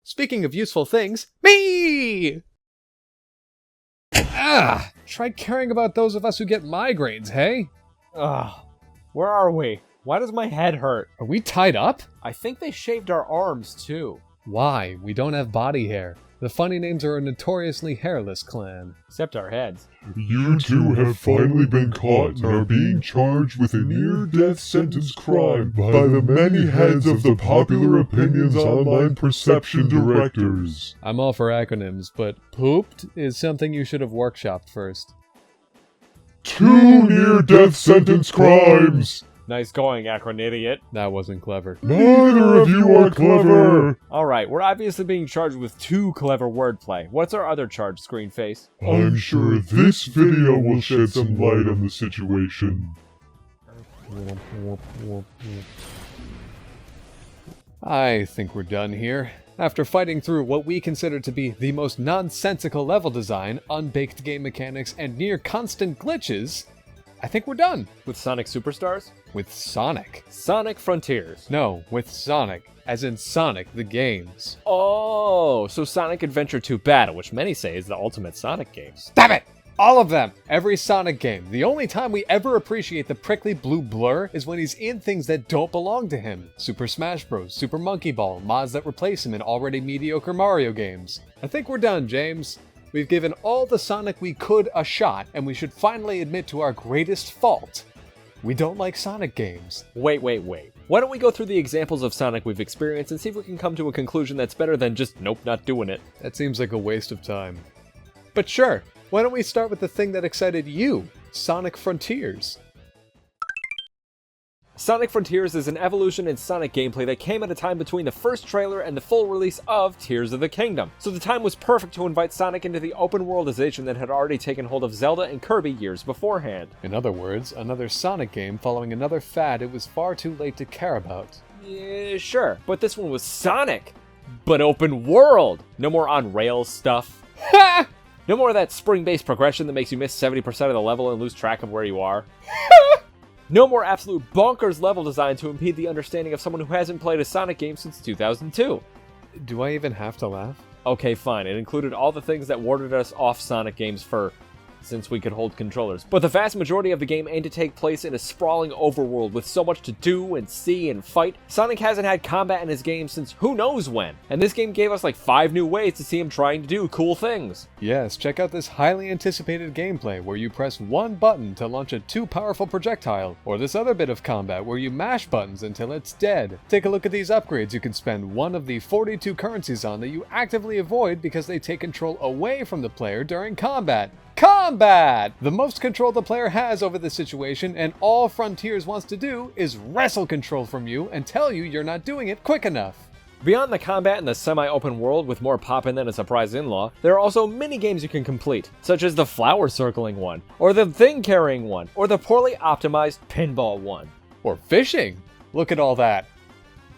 Speaking of useful things, me! Try caring about those of us who get migraines, hey? Where are we? Why does my head hurt? Are we tied up? I think they shaved our arms, too. Why? We don't have body hair. The Funny Names are a notoriously hairless clan. Except our heads. You two have finally been caught and are being charged with a near-death sentence crime by the many heads of the Popular Opinions Online Perception Directors. I'm all for acronyms, but pooped is something you should have workshopped first. 2 near-death sentence crimes! Nice going, Acronidiot. That wasn't clever. Neither of you are clever! Alright, we're obviously being charged with 2 clever wordplay. What's our other charge, Screenface? I'm sure this video will shed some light on the situation. I think we're done here. After fighting through what we consider to be the most nonsensical level design, unbaked game mechanics, and near constant glitches, I think we're done. With Sonic Superstars? With Sonic. Sonic Frontiers. No, with Sonic. As in Sonic, the games. Oh, so Sonic Adventure 2 Battle, which many say is the ultimate Sonic game. Stop it! All of them! Every Sonic game. The only time we ever appreciate the prickly blue blur is when he's in things that don't belong to him. Super Smash Bros., Super Monkey Ball, mods that replace him in already mediocre Mario games. I think we're done, James. We've given all the Sonic we could a shot, and we should finally admit to our greatest fault. We don't like Sonic games. Wait. Why don't we go through the examples of Sonic we've experienced and see if we can come to a conclusion that's better than just, nope, not doing it. That seems like a waste of time. But sure, why don't we start with the thing that excited you, Sonic Frontiers? Sonic Frontiers is an evolution in Sonic gameplay that came at a time between the first trailer and the full release of Tears of the Kingdom, so the time was perfect to invite Sonic into the open worldization that had already taken hold of Zelda and Kirby years beforehand. In other words, another Sonic game following another fad it was far too late to care about. Yeah, sure, but this one was Sonic, but open world! No more on-rails stuff. Ha! No more of that spring-based progression that makes you miss 70% of the level and lose track of where you are. No more absolute bonkers level design to impede the understanding of someone who hasn't played a Sonic game since 2002. Do I even have to laugh? Okay, fine. It included all the things that warded us off Sonic games since we could hold controllers. But the vast majority of the game aimed to take place in a sprawling overworld with so much to do and see and fight. Sonic hasn't had combat in his game since who knows when. And this game gave us like 5 new ways to see him trying to do cool things. Yes, check out this highly anticipated gameplay where you press one button to launch a too powerful projectile, or this other bit of combat where you mash buttons until it's dead. Take a look at these upgrades you can spend one of the 42 currencies on that you actively avoid because they take control away from the player during combat. Combat! The most control the player has over the situation, and all Frontiers wants to do is wrestle control from you and tell you you're not doing it quick enough. Beyond the combat in the semi-open world with more poppin' than a surprise in-law, there are also mini-games you can complete, such as the flower circling one, or the thing carrying one, or the poorly optimized pinball one. Or fishing. Look at all that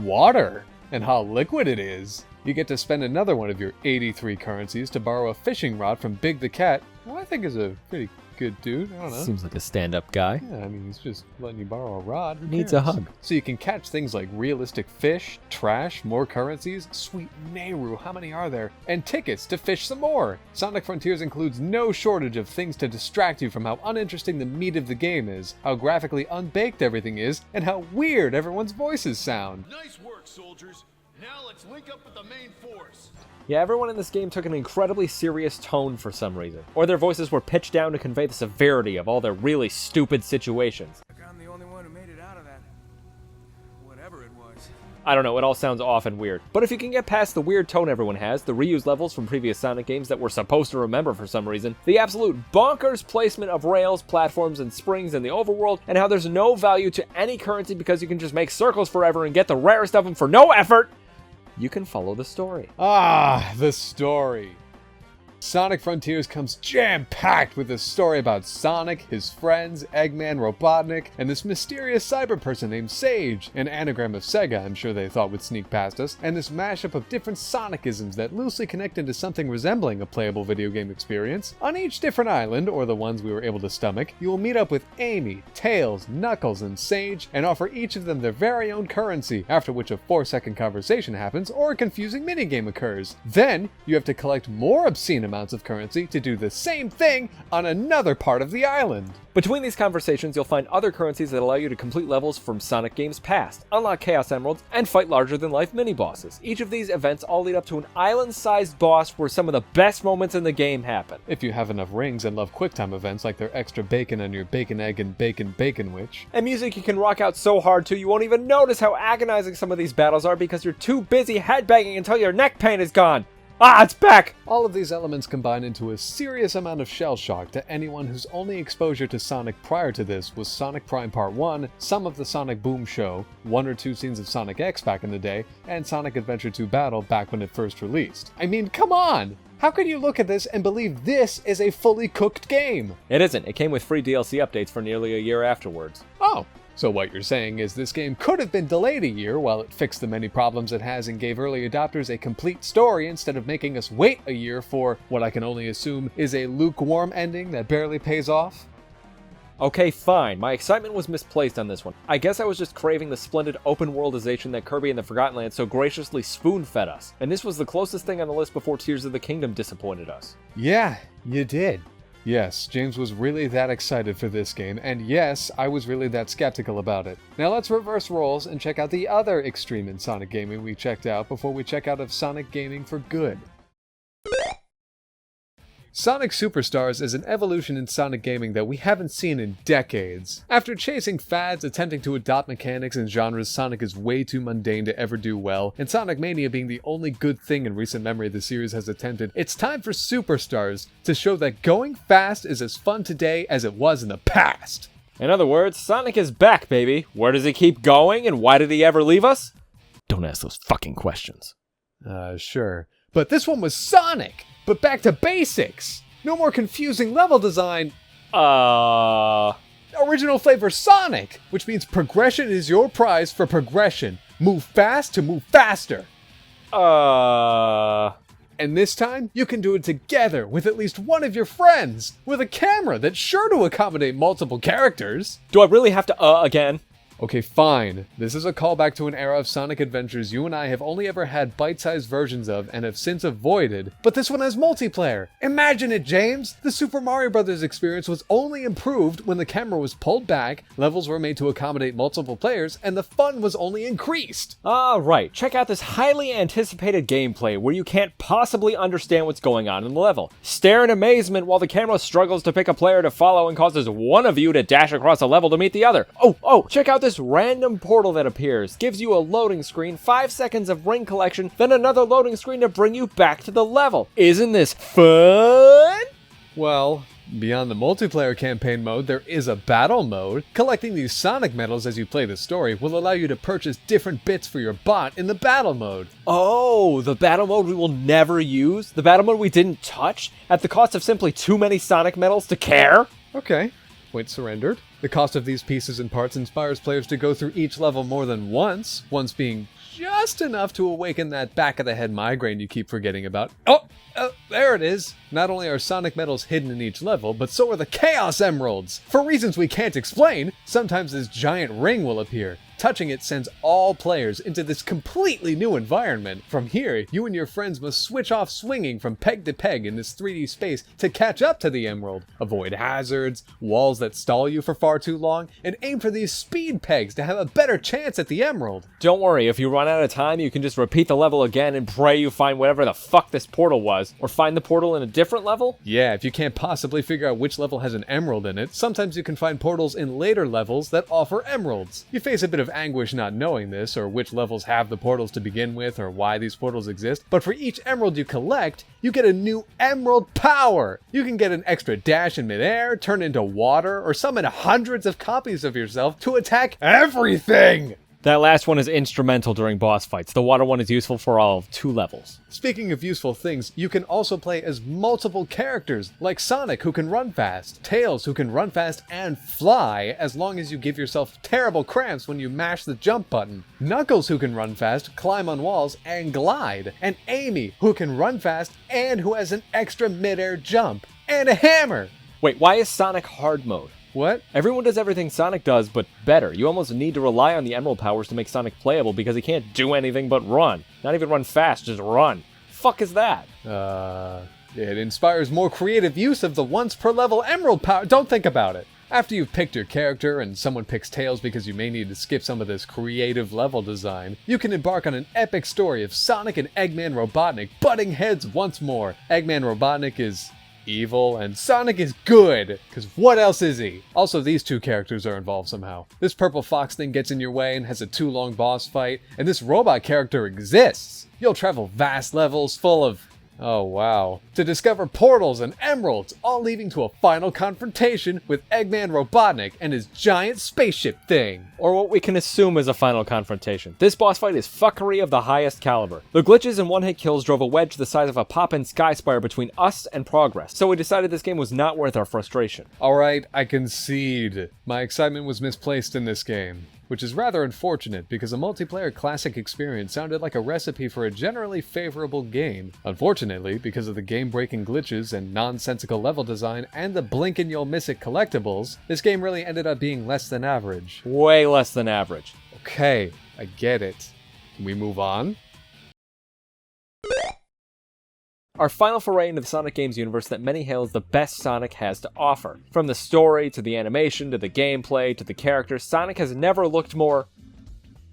water and how liquid it is. You get to spend another one of your 83 currencies to borrow a fishing rod from Big the Cat, who I think is a pretty good dude. I don't know. Seems like a stand-up guy. Yeah, I mean, he's just letting you borrow a rod. Who Needs cares? a hug. So you can catch things like realistic fish, trash, more currencies, sweet Nehru, how many are there? And tickets to fish some more. Sonic Frontiers includes no shortage of things to distract you from how uninteresting the meat of the game is, how graphically unbaked everything is, and how weird everyone's voices sound. Nice work, soldiers. Now let's link up with the main force. Yeah, everyone in this game took an incredibly serious tone for some reason, or their voices were pitched down to convey the severity of all their really stupid situations. I'm the only one who made it out of that. Whatever it was. I don't know, it all sounds off and weird. But if you can get past the weird tone everyone has, the reused levels from previous Sonic games that we're supposed to remember for some reason, the absolute bonkers placement of rails, platforms, and springs in the overworld, and how there's no value to any currency because you can just make circles forever and get the rarest of them for no effort, you can follow the story. Ah, the story. Sonic Frontiers comes jam-packed with a story about Sonic, his friends, Eggman, Robotnik, and this mysterious cyber person named Sage, an anagram of Sega I'm sure they thought would sneak past us, and this mashup of different Sonicisms that loosely connect into something resembling a playable video game experience. On each different island, or the ones we were able to stomach, you will meet up with Amy, Tails, Knuckles, and Sage, and offer each of them their very own currency, after which a 4-second conversation happens or a confusing minigame occurs. Then, you have to collect more obscene amounts of currency to do the same thing on another part of the island. Between these conversations, you'll find other currencies that allow you to complete levels from Sonic games past, unlock Chaos Emeralds, and fight larger-than-life mini-bosses. Each of these events all lead up to an island-sized boss where some of the best moments in the game happen. If you have enough rings and love QuickTime events like their extra bacon on your bacon, egg, and bacon witch. And music you can rock out so hard to you won't even notice how agonizing some of these battles are because you're too busy headbanging until your neck pain is gone. Ah, it's back! All of these elements combine into a serious amount of shell shock to anyone whose only exposure to Sonic prior to this was Sonic Prime Part 1, some of the Sonic Boom Show, 1 or 2 scenes of Sonic X back in the day, and Sonic Adventure 2 Battle back when it first released. I mean, come on! How can you look at this and believe this is a fully cooked game? It isn't. It came with free DLC updates for nearly a year afterwards. Oh. So what you're saying is this game could have been delayed a year while it fixed the many problems it has and gave early adopters a complete story instead of making us wait a year for what I can only assume is a lukewarm ending that barely pays off? Okay, fine. My excitement was misplaced on this one. I guess I was just craving the splendid open-worldization that Kirby and the Forgotten Land so graciously spoon-fed us. And this was the closest thing on the list before Tears of the Kingdom disappointed us. Yeah, you did. Yes, James was really that excited for this game, and yes, I was really that skeptical about it. Now let's reverse roles and check out the other extreme in Sonic gaming we checked out before we check out of Sonic gaming for good. Sonic Superstars is an evolution in Sonic gaming that we haven't seen in decades. After chasing fads, attempting to adopt mechanics and genres Sonic is way too mundane to ever do well, and Sonic Mania being the only good thing in recent memory the series has attempted, it's time for Superstars to show that going fast is as fun today as it was in the past. In other words, Sonic is back, baby. Where does he keep going, and why did he ever leave us? Don't ask those fucking questions. Sure. But this one was Sonic! But back to basics! No more confusing level design. Original flavor Sonic! Which means progression is your prize for progression. Move fast to move faster. And this time, you can do it together with at least one of your friends. With a camera that's sure to accommodate multiple characters. Do I really have to, again? Okay, fine. This is a callback to an era of Sonic adventures you and I have only ever had bite-sized versions of and have since avoided, but this one has multiplayer. Imagine it, James! The Super Mario Bros. Experience was only improved when the camera was pulled back, levels were made to accommodate multiple players, and the fun was only increased. Right. Check out this highly anticipated gameplay where you can't possibly understand what's going on in the level. Stare in amazement while the camera struggles to pick a player to follow and causes one of you to dash across a level to meet the other. Check out this random portal that appears, gives you a loading screen, 5 seconds of ring collection, then another loading screen to bring you back to the level. Isn't this fun? Well, beyond the multiplayer campaign mode, there is a battle mode. Collecting these Sonic medals as you play the story will allow you to purchase different bits for your bot in the battle mode. Oh, the battle mode we will never use? The battle mode we didn't touch? At the cost of simply too many Sonic medals to care? Okay, point surrendered. The cost of these pieces and parts inspires players to go through each level more than once being just enough to awaken that back-of-the-head migraine you keep forgetting about. There it is! Not only are Sonic medals hidden in each level, but so are the Chaos Emeralds! For reasons we can't explain, sometimes this giant ring will appear. Touching it sends all players into this completely new environment. From here, you and your friends must switch off swinging from peg to peg in this 3D space to catch up to the emerald, avoid hazards, walls that stall you for far too long, and aim for these speed pegs to have a better chance at the emerald. Don't worry, if you run out of time, you can just repeat the level again and pray you find whatever the fuck this portal was, or find the portal in a different level? Yeah, if you can't possibly figure out which level has an emerald in it, sometimes you can find portals in later levels that offer emeralds. You face a bit of anguish not knowing this, or which levels have the portals to begin with, or why these portals exist, but for each emerald you collect, you get a new emerald power! You can get an extra dash in midair, turn into water, or summon hundreds of copies of yourself to attack everything! That last one is instrumental during boss fights. The water one is useful for all of 2 levels. Speaking of useful things, you can also play as multiple characters, like Sonic, who can run fast, Tails, who can run fast and fly, as long as you give yourself terrible cramps when you mash the jump button, Knuckles, who can run fast, climb on walls, and glide, and Amy, who can run fast and who has an extra mid-air jump, and a hammer! Wait, why is Sonic hard mode? What? Everyone does everything Sonic does, but better. You almost need to rely on the Emerald powers to make Sonic playable because he can't do anything but run. Not even run fast, just run. Fuck is that? It inspires more creative use of the once per level Emerald power. Don't think about it. After you've picked your character and someone picks Tails because you may need to skip some of this creative level design, you can embark on an epic story of Sonic and Eggman Robotnik butting heads once more. Eggman Robotnik is evil, and Sonic is good, because what else is he? Also, these 2 characters are involved somehow. This purple fox thing gets in your way and has a too long boss fight, and this robot character exists. You'll travel vast levels full of... oh wow. To discover portals and emeralds, all leading to a final confrontation with Eggman Robotnik and his giant spaceship thing. Or what we can assume is a final confrontation. This boss fight is fuckery of the highest caliber. The glitches and one-hit kills drove a wedge the size of a pop-in sky spire between us and progress, so we decided this game was not worth our frustration. Alright, I concede. My excitement was misplaced in this game, which is rather unfortunate because a multiplayer classic experience sounded like a recipe for a generally favorable game. Unfortunately, because of the game-breaking glitches and nonsensical level design and the blink-and-you'll-miss-it collectibles, this game really ended up being less than average. Way less than average. Okay, I get it. Can we move on? Our final foray into the Sonic games universe that many hail as the best Sonic has to offer. From the story, to the animation, to the gameplay, to the characters, Sonic has never looked more...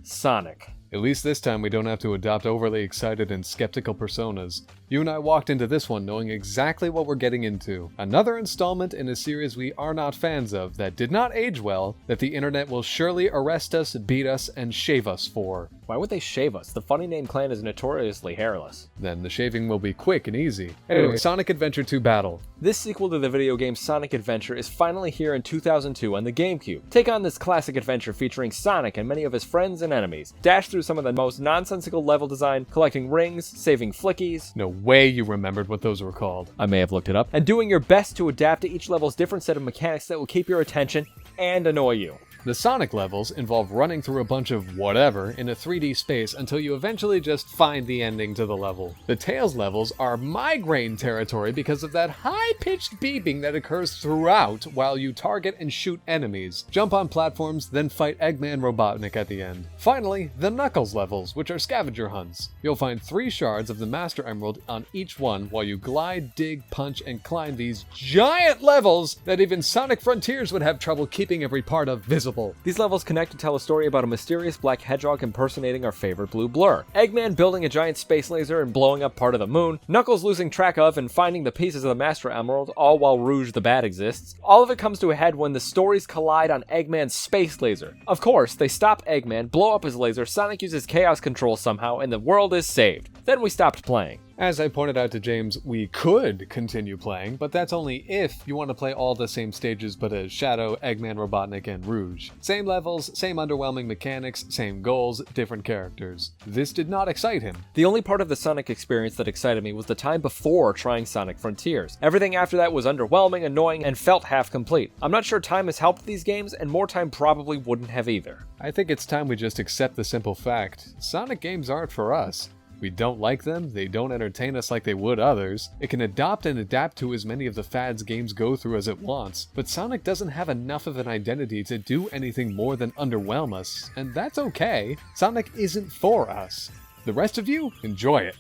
Sonic. At least this time we don't have to adopt overly excited and skeptical personas. You and I walked into this one knowing exactly what we're getting into. Another installment in a series we are not fans of, that did not age well, that the internet will surely arrest us, beat us, and shave us for. Why would they shave us? The Funny Name Clan is notoriously hairless. Then the shaving will be quick and easy. Anyway, Sonic Adventure 2 Battle. This sequel to the video game Sonic Adventure is finally here in 2002 on the GameCube. Take on this classic adventure featuring Sonic and many of his friends and enemies. Dash through some of the most nonsensical level design, collecting rings, saving flickies. No way you remembered what those were called. I may have looked it up. And doing your best to adapt to each level's different set of mechanics that will keep your attention and annoy you. The Sonic levels involve running through a bunch of whatever in a 3D space until you eventually just find the ending to the level. The Tails levels are migraine territory because of that high-pitched beeping that occurs throughout while you target and shoot enemies, jump on platforms, then fight Eggman Robotnik at the end. Finally, the Knuckles levels, which are scavenger hunts. You'll find 3 shards of the Master Emerald on each one while you glide, dig, punch, and climb these giant levels that even Sonic Frontiers would have trouble keeping every part of visible. These levels connect to tell a story about a mysterious black hedgehog impersonating our favorite blue blur, Eggman building a giant space laser and blowing up part of the moon, Knuckles losing track of and finding the pieces of the Master Emerald, all while Rouge the Bat exists. All of it comes to a head when the stories collide on Eggman's space laser. Of course, they stop Eggman, blow up his laser, Sonic uses Chaos Control somehow, and the world is saved. Then we stopped playing. As I pointed out to James, we could continue playing, but that's only if you want to play all the same stages but as Shadow, Eggman, Robotnik, and Rouge. Same levels, same underwhelming mechanics, same goals, different characters. This did not excite him. The only part of the Sonic experience that excited me was the time before trying Sonic Frontiers. Everything after that was underwhelming, annoying, and felt half complete. I'm not sure time has helped these games, and more time probably wouldn't have either. I think it's time we just accept the simple fact. Sonic games aren't for us. We don't like them, they don't entertain us like they would others. It can adopt and adapt to as many of the fads games go through as it wants, but Sonic doesn't have enough of an identity to do anything more than underwhelm us, and that's okay. Sonic isn't for us. The rest of you, enjoy it.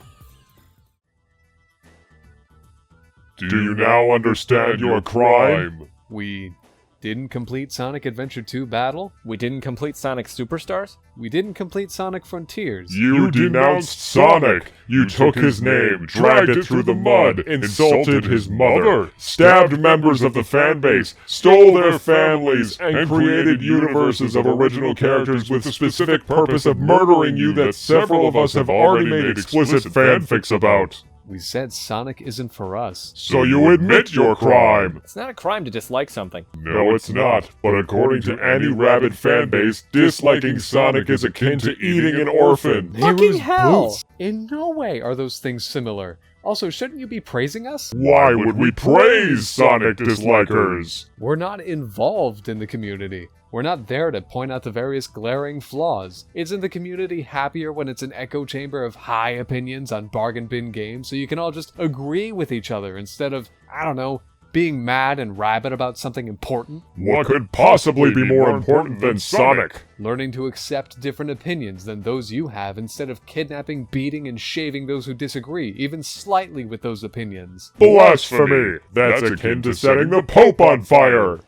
Do you now understand your crime? We didn't complete Sonic Adventure 2 Battle. We didn't complete Sonic Superstars? We didn't complete Sonic Frontiers. You denounced Sonic! You took his name, dragged it through the mud, insulted his mother, stabbed members of the fanbase, stole their families, and created universes of original characters with the specific purpose of murdering you that several of us have already made explicit fanfics about. We said Sonic isn't for us. So you admit your crime! It's not a crime to dislike something. No, it's not. But according to any rabid fanbase, disliking Sonic is akin to eating an orphan. Fucking Heroes hell! boots. In no way are those things similar. Also, shouldn't you be praising us? Why would we praise Sonic dislikers? We're not involved in the community. We're not there to point out the various glaring flaws. Isn't the community happier when it's an echo chamber of high opinions on bargain bin games so you can all just agree with each other instead of, I don't know, being mad and rabid about something important? What could possibly be more important than Sonic? Learning to accept different opinions than those you have instead of kidnapping, beating, and shaving those who disagree, even slightly with those opinions. Blasphemy! That's akin to setting the Pope on fire!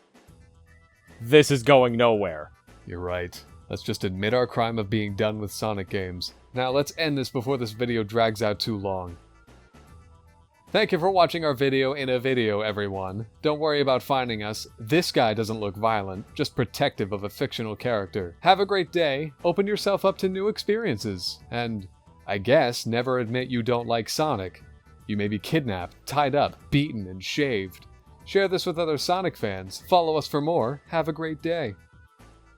This is going nowhere. You're right. Let's just admit our crime of being done with Sonic games. Now let's end this before this video drags out too long. Thank you for watching our video in a video, everyone. Don't worry about finding us. This guy doesn't look violent, just protective of a fictional character. Have a great day, open yourself up to new experiences, and, I guess, never admit you don't like Sonic. You may be kidnapped, tied up, beaten, and shaved. Share this with other Sonic fans. Follow us for more. Have a great day.